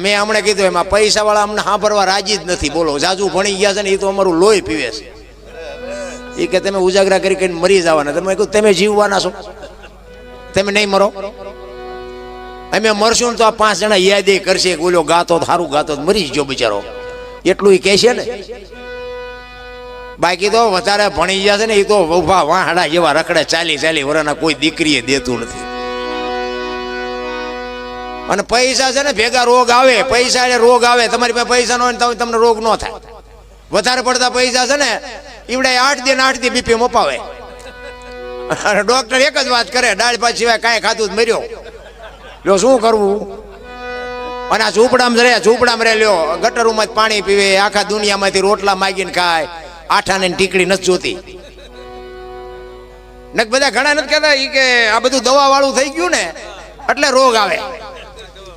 મેં હમણાં કીધું એમાં પૈસા વાળા અમને સાંભળવા રાજી જ નથી. બોલો જાજુ ભણી ગયા છે ને એ તો અમારું લોહી પીવે છે. એ કે તમે ઉજાગરા કરી કરીને મરી જવાના. તમે કહ્યું તમે જીવવાના છો, તમે નહીં મરો. અમે મરશું ને તો આ 5 જણા યાદ કરશે કે ઓલો ગાતો સારું ગાતો મરી ગયો બિચારો, એટલું એ કહેશે ને. બાકી તો વધારે ભણી ગયા છે ને એ તો ઉભા વાહડા જેવા રખડે 40 વર્ષના, કોઈ દીકરીએ દેતું નથી. અને પૈસા છે ને ભેગા રોગ આવે, પૈસા એટલે રોગ આવે. તમારી પાસે પૈસા ન હોય તો તમને રોગ ન થાય. વધારે પડતા પૈસા છે ને ઈવડે 8 દી બીપી મપાવે. અને ડોક્ટર એક જ વાત કરે, દાળ ભાત સિવાય કાંઈ ખાધું જ મર્યો. લ્યો શું કરવું? અને આ ઝૂંપડામાં રહે લ્યો, ગટરોમાં પાણી પીવે, આખા દુનિયામાંથી રોટલા માગીને ખાય, આઠાને ટીકડી નથી જોતી. ને બધા ઘણા નથી કહેતા કે આ બધું દવા વાળું થઈ ગયું ને એટલે રોગ આવે.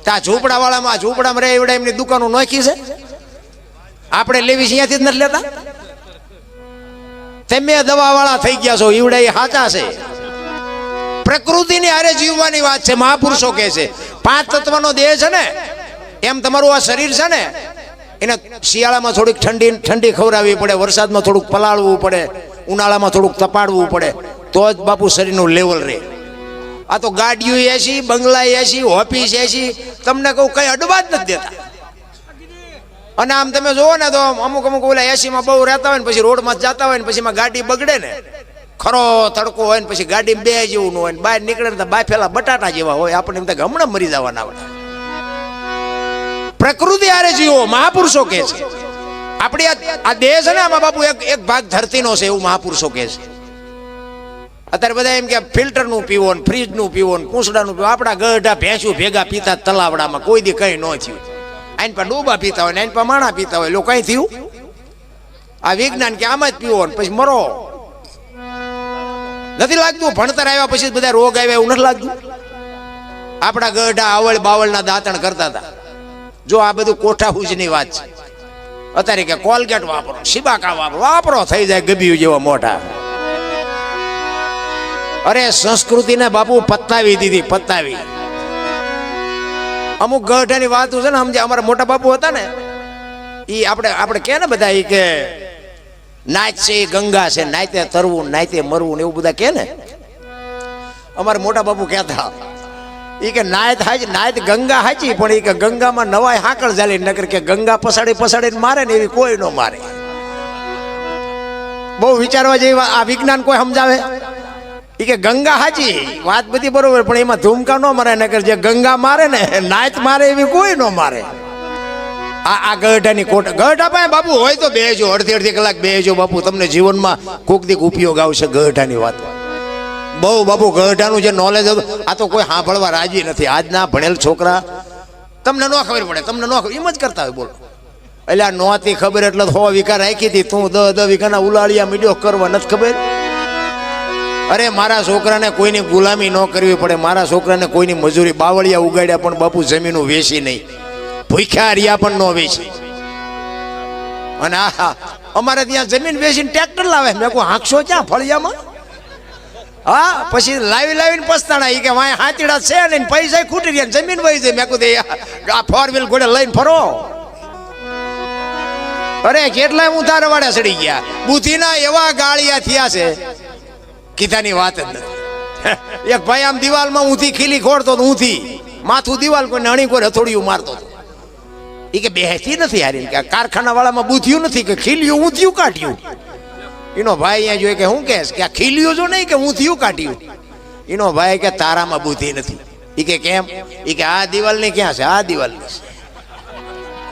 ત્યાં ઝૂંપડામાં રહે એવડે એમની દુકાનો નોખી છે, આપણે લેવી છે અહીંયાથી જ નથી લેતા. તમે દવા વાળા થઈ ગયા છો, ઈવડે એ સાચા છે. પ્રકૃતિની હારે જીવવાની વાત છે. મહાપુરુષો કહે છે 5 તત્વનો દેહ છે ને, એમ તમારું આ શરીર છે ને એને શિયાળામાં થોડીક ઠંડી ખવડાવવી પડે, વરસાદમાં થોડુંક પલાળવું પડે, ઉનાળામાં થોડુંક તપાડવું પડે, તો જ બાપુ શરીરનું લેવલ રહે. આ તો ગાડીઓ એસી, બંગલા એસી, ઓફિસ એસી, તમને કહું કઈ અડવા જ નથી દેતા. અને આમ તમે જોવો ને તો અમુક ઓલા એસીમાં બહુ રહેતા હોય ને પછી રોડમાં જતા હોય ને પછી એમાં ગાડી બગડે ને, ખરો તડકો હોય ને પછી ગાડીમાં બે જેવું ન હોય ને બહાર નીકળે ને બાફેલા બટાટા જેવા હોય, આપણે એમ થાય હમણાં મરી જવાના હોય. પ્રકૃતિ હારે જીવો, મહાપુરુષો કહે છે. આપણી આ દેહ છે ને આમાં બાપુ એક ભાગ ધરતીનો છે એવું મહાપુરુષો કહે છે. અત્યારે બધા એમ કે ફિલ્ટરનું પીવો ને ફ્રીજનું પીવો ને કૂંસડાનું પીવો. આપણા ગઢા ભેંસું ભેગા પીતા તલાવડામાં, કોઈ દી કઈ ન થયું. આઈન પર ડોબા પીતા હોય ને આઈન પર માણા પીતા હોય, લોકો કઈ થયું? આ વિજ્ઞાન કે આમાં જ પીવો ને પછી મરો. નથી લાગતું ભણતર આવ્યા પછી બધા રોગ આવ્યા એવું નથી લાગતું? આપણા ગઢા આવળ બાવળના દાંતણ કરતા હતા. જો આ બધું કોઠા હુજની વાત છે. અત્યારે કે કોલગેટ વાપરો, સિબાકા વાપરો થઈ જાય ગબિયું જેવા મોટા. અરે સંસ્કૃતિને બાપુ પતાવી દીધી, પતાવી. અમુક ગઢાની વાત છે ને સમજે. અમારા મોટા બાપુ હતા ને એ આપણે કે ને બધા એ કે નાચ છે એ ગંગા છે, નાયતે તરવું નાયતે મરવું ને એવું બધા કે ને. અમારા મોટા બાપુ કહેતા એ કે નાયત ગંગા હાચી, પણ એ કે ગંગામાં નવાય હાકળ ચાલી, નકર કે ગંગા પસાડીને મારે ને એવી કોઈ ન મારે. બહુ વિચારવા જેવી આ વિજ્ઞાન કોઈ સમજાવે. એ કે ગંગા હાચી વાત બધી બરોબર, પણ એમાં ધૂમકા ન મારે, નકર જે ગંગા મારે ને નાયત મારે એવી કોઈ ન મારે. આ ગઢાની ગઢા પાસે બાપુ હોય તો બેજો, અડધી કલાક બેજો બાપુ, તમને જીવનમાં કોક દીક ઉપયોગ આવશે ગઢાની વાત. બહુ બાપુ ગઢાનું જે નોલેજ હતું આ તો કોઈ સાંભળવા રાજી નથી. આજના ભણેલ છોકરા તમને ન ખબર પડે, તમને ન ખબર એમ જ કરતા હોય. બોલો એટલે આ નહોતી ખબર એટલે 100 વીઘા રાખી હતી, તું 10 વીઘાના ઉલાળિયા મીડિયો કરવા નથી ખબર. અરે મારા છોકરાને કોઈની ગુલામી ન કરવી પડે, મારા છોકરાને કોઈની મજૂરી, બાવળિયા ઉગાડ્યા પણ બાપુ જમીનું વેચી નહીં, ભૂખ્યા રહ્યા પણ ન વેચી. અને આ અમારે ત્યાં જમીન વેચીને ટ્રેક્ટર લાવે. મેં કહું હાંકશો ક્યાં ફળિયામાં? હા પછી લાવીને પસ્તાણા. એ કે વાય હાથીડા છે ને પૈસા ખૂટી રહ્યા, જમીન વહી જાય. મેં કહું આ 4 વ્હીલ ઘોડે લઈને ફરો. અરે કેટલાય ઊંધા રવાડે ચડી ગયા, બુદ્ધિના એવા ગાળિયા થયા છે કીધાની વાત જ નથી. એક ભાઈ આમ દિવાલમાં ઊંધી ખીલી ખોડતો તો, ઊંધી માથું દિવાલ કોઈ અણી કોઈ હથોડિયું મારતો હતો. એ કે બેસતી નથી હારી, કે કારખાના વાળામાં બુદ્ધિયું નથી કે ખીલ્યું ઊંધિયું કાઢ્યું. એનો ભાઈ અહીંયા જોઈ કે હું કે આ ખીલ્યું જો નહીં કે ઊંધિયું કાઢ્યું. એનો ભાઈ કે તારામાં બુદ્ધિ નથી. એ કે કેમ? એ કે આ દિવાલની ક્યાં છે? આ દિવાલની છે.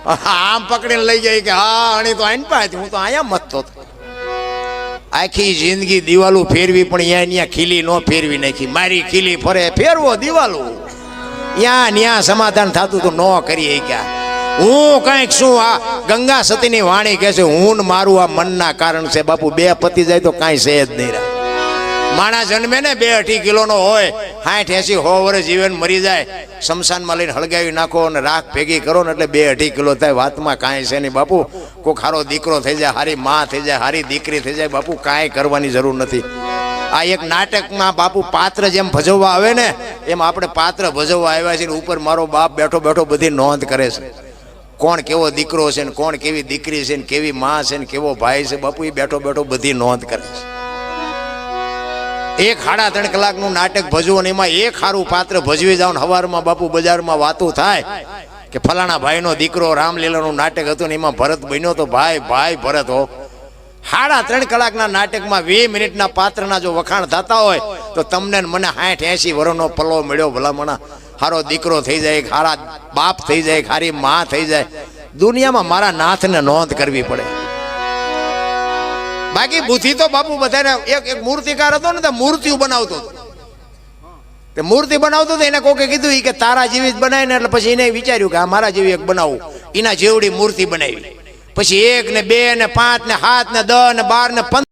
આમ પકડીને લઈ જાય કે હા અણી તો આઈને પાસે, હું તો અહીંયા મતતો હતો. આખી જિંદગી દિવાલો ફેરવી પણ અહીંયા ખીલી ન ફેરવી નાખી. મારી ખીલી ફરે ફેરવો દિવાલો, ત્યાં સમાધાન થતું તો ન કરીએ. ક્યાં હું કઈક શું આ ગંગા સતીની વાણી કહે છે, હું મારું આ મનના કારણ છે બાપુ. 2 પતિ જાય તો કાંઈ છે જ નહીં. માણસ જન્મે ને 2-2.5 કિલોનો હોય, 60-80 100 વર્ષ જીવન મરી જાય, શમશાનમાં લઈને હળગાવી નાખો અને રાખ ભેગી કરો ને એટલે 2-2.5 કિલો થાય. વાતમાં કાંઈ છે નહીં બાપુ. કોઈ સારો દીકરો થઈ જાય, સારી માં થઈ જાય, સારી દીકરી થઈ જાય બાપુ, કાંઈ કરવાની જરૂર નથી. આ એક નાટકમાં બાપુ પાત્ર જેમ ભજવવા આવે ને એમ આપણે પાત્ર ભજવવા આવ્યા છે. ઉપર મારો બાપ બેઠો બેઠો બધી નોંધ કરે છે. કોણ કેવો દીકરો છે ને કોણ કેવી દીકરી છે ને કેવી માં છે ને કેવો ભાઈ છે. બાપુ એ બેઠો બેઠો બધી નોંધ કરે છે. 1.5 કલાકનું નાટક ભજવો ને એમાં એક સારું પાત્ર ભજવી જાવ ને સવારમાં બાપુ બજારમાં વાતો થાય કે ફલાણા ભાઈનો દીકરો રામલીલાનું નાટક હતું ને એમાં ભરત બન્યો તો ભાઈ ભાઈ ભરત હો. 3.5 કલાકના નાટકમાં 20 મિનિટના પાત્રના જો વખાણ થતા હોય તો તમને મને 60-80 વર્ષનો પલ્લો મળ્યો ભલામણા. સારો દીકરો થઈ જાય, સારા બાપ થઈ જાય, સારી માં થઈ જાય. દુનિયામાં મારા નાથને નોંધ કરવી પડે. બાકી બુદ્ધિ તો બાપુ બધાને એક મૂર્તિકાર હતો ને તો મૂર્તિઓ બનાવતો હતો. તે મૂર્તિ બનાવતો હતો એને કોકે કીધું કે તારા જેવી જ બનાવીને એટલે પછી એને વિચાર્યું કે આ મારા જેવી એક બનાવું. એના જેવડી મૂર્તિ બનાવી. પછી 1 ને 2 ને 5 ને 7 ને 10 ને 12 ને 15